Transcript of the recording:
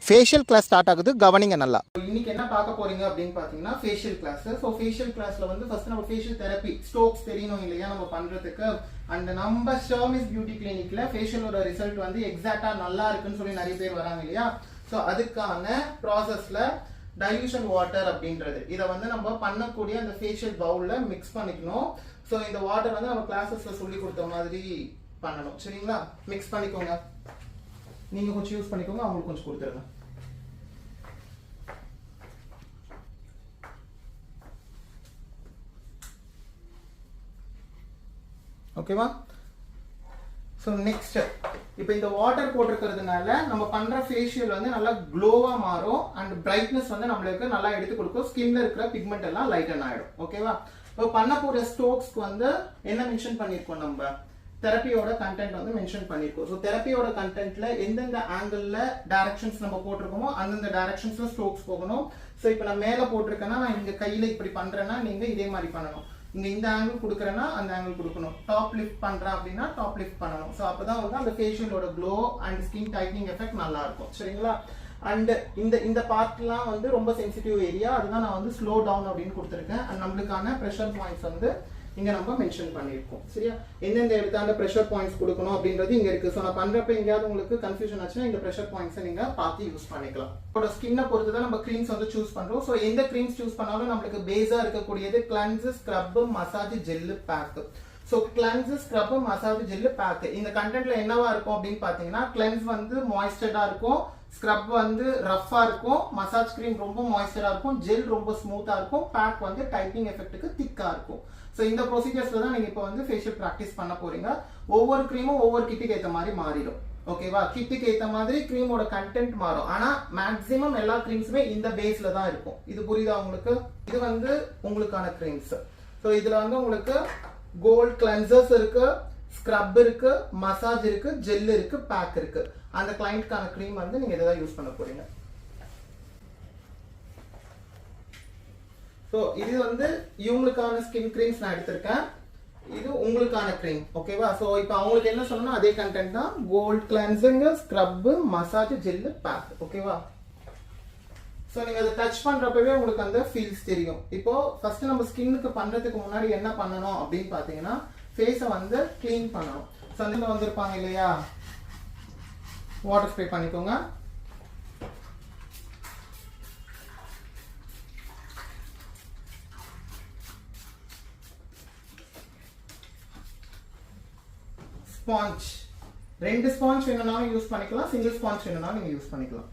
Facial class start ஆகுது, கவனிங்க நல்லா. இன்னைக்கு என்ன பார்க்க போறீங்க அப்படின்னு பார்த்தீங்கன்னா ஃபேஷியல் கிளாஸ். ஸோ ஃபேஷியல் கிளாஸ்ல வந்து ஃபர்ஸ்ட் நம்ம ஃபேஷியல் தெரப்பி ஸ்ட்ரோக்ஸ் தெரியணும் இல்லையா நம்ம பண்றதுக்கு. அண்ட் நம்ம ஷர்மிஸ் பியூட்டி கிளினிக்ல ஃபேஷியலோட ரிசல்ட் வந்து எக்ஸாக்டா நல்லா இருக்குன்னு சொல்லி நிறைய பேர் வராங்க இல்லையா. ஸோ அதுக்கான ப்ராசஸ்ல டைல்யூஷன் வாட்டர் அப்படின்றது இதை வந்து நம்ம பண்ணக்கூடிய அந்த ஃபேஷியல் பவுல்ல மிக்ஸ் பண்ணிக்கணும். ஸோ இந்த வாட்டர் வந்து நம்ம கிளாஸஸ்ல சொல்லி கொடுத்த மாதிரி பண்ணணும். சரிங்களா, மிக்ஸ் பண்ணிக்கோங்க. நீங்க கொஞ்சம் யூஸ் பண்ணிக்கோங்க, அவங்களுக்கு கொஞ்சம் கொடுத்துருங்க. ஓகேவா. ஸோ நெக்ஸ்ட் இப்போ இந்த வாட்டர் போட்டிருக்கிறதுனால நம்ம பண்ற ஃபேஷியல் வந்து நல்லா க்ளோவா மாறும் அண்ட் பிரைட்னஸ் வந்து நம்மளுக்கு நல்லா எடுத்து கொடுக்கும். ஸ்கின்ல இருக்கிற பிக்மெண்ட் எல்லாம் லைட்டன் ஆயிடும். ஓகேவா. இப்போ பண்ண போற ஸ்ட்ரோக்ஸ்க்கு வந்து என்ன மென்ஷன் பண்ணிருக்கோம், நம்ம தெரப்பியோட கண்டென்ட் வந்து மென்ஷன் பண்ணிருக்கோம். ஸோ தெரப்பியோட கண்டென்ட்ல எந்தெந்த ஆங்கிள் டைரக்ஷன்ஸ் நம்ம போட்டிருக்கோமோ அந்தந்த டைரக்ஷன்ஸ்ல ஸ்ட்ரோக்ஸ் போகணும். ஸோ இப்போ நான் மேல போட்டிருக்கேன்னா நான் இங்க கையில இப்படி பண்றேன்னா நீங்க இதே மாதிரி பண்ணணும். இங்க இந்த ஆங்கிள் கொடுக்குறேன்னா அந்த ஆங்கிள் கொடுக்கணும். டாப் லிஃப்ட் பண்றேன் அப்படின்னா டாப் லிஃப்ட் பண்ணணும். ஸோ அப்பதான் வந்து அந்த ஃபேஷியலோட glow and skin tightening effect நல்லா இருக்கும். சரிங்களா. அண்ட் இந்த பார்ட்லாம் வந்து ரொம்ப சென்சிட்டிவ் ஏரியா, அதுதான் நான் வந்து ஸ்லோ டவுன் அப்படின்னு கொடுத்துருக்கேன். அண்ட் நம்மளுக்கான ப்ரெஷர் பாயிண்ட்ஸ் வந்து இங்க நம்ம மென்ஷன் பண்ணிருக்கோம். சரியா, எந்தெந்த இடத்தாண்ட ப்ரெஷர் பாயிண்ட்ஸ் கொடுக்கணும் அப்படின்றது இங்க இருக்கு. ஸோ நான் பண்றப்ப எங்கேயாவது உங்களுக்கு கன்ஃபியூஷன் ஆச்சுன்னா இந்த ப்ரெஷர் பாயிண்ட்ஸை நீங்க பார்த்து யூஸ் பண்ணிக்கலாம். உங்களோட ஸ்கின்னை பொறுத்து தான் நம்ம க்ரீம்ஸ் வந்து சூஸ் பண்றோம். ஸோ எந்த க்ரீம்ஸ் சூஸ் பண்ணாலும் நம்மளுக்கு பேஸா இருக்கக்கூடியது cleanse, scrub, massage, gel, pack. So cleanse, scrub, massage, gel, pack இந்த கண்டென்ட்ல என்னவா இருக்கும் அப்படின்னு பாத்தீங்கன்னா கிளென்ஸ் வந்து மாய்ஸ்டர்டா இருக்கும், ஸ்க்ரப் வந்து ரஃபா இருக்கும், மசாஜ் கிரீம் ரொம்ப மாய்ஸ்டரா இருக்கும், ஜெல் ரொம்ப ஸ்மூத்தா இருக்கும், பேக் வந்து டைட்னிங் எஃபெக்ட்டுக்கு திக்கா இருக்கும். ஸோ இந்த ப்ரொசீஜர்ஸ்ல தான் நீங்க இப்போ வந்து ஃபேஷியல் ப்ராக்டிஸ் பண்ண போறீங்க. ஒவ்வொரு க்ரீமும் ஒவ்வொரு கிட்டுக்கு ஏற்ற மாதிரி மாறிடும். ஓகேவா, கிட்டுக்கு ஏற்ற மாதிரி க்ரீமோட கண்டென்ட் மாறும். ஆனா மேக்ஸிமம் எல்லா க்ரீம்ஸுமே இந்த பேஸ்ல தான் இருக்கும். இது புரியுதா உங்களுக்கு? இது வந்து உங்களுக்கான க்ரீம்ஸ். ஸோ இதுல வந்து உங்களுக்கு கோல்ட் கிளென்சர்ஸ் இருக்கு, ஸ்க்ரப் இருக்கு, மசாஜ் இருக்கு, ஜெல் இருக்கு, பேக் இருக்கு. அந்த கிளைண்ட்கான க்ரீம் வந்து நீங்க இதை தான் யூஸ் பண்ண போறீங்க. ஸோ இது வந்து இவங்களுக்கான ஸ்கின் க்ரீம்ஸ் நான் எடுத்திருக்கேன். இது உங்களுக்கான க்ரீம். ஓகேவா. ஸோ இப்போ அவங்களுக்கு என்ன சொல்லணும் அதே கண்டென்ட் தான். Cold cleansing, scrub, massage, gel, pack. ஓகேவா. ஸோ நீங்க அதை டச் பண்றப்பவே உங்களுக்கு அந்த ஃபீல்ஸ் தெரியும். இப்போ ஃபர்ஸ்ட் நம்ம ஸ்கின்னுக்கு பண்றதுக்கு முன்னாடி என்ன பண்ணணும் அப்படின்னு பாத்தீங்கன்னா ஃபேஸை வந்து கிளீன் பண்ணணும். ஸோ அந்த வந்திருப்பாங்க இல்லையா, வாட்டர் ஸ்ப்ரே பண்ணிக்கோங்க. ஸ்பாஞ்ச், 2 ஸ்பாஞ்ச் வேணும்னாலும் யூஸ் பண்ணிக்கலாம், சிங்கிள் ஸ்பாஞ்ச் வேணும்னாலும் நீங்க யூஸ் பண்ணிக்கலாம்.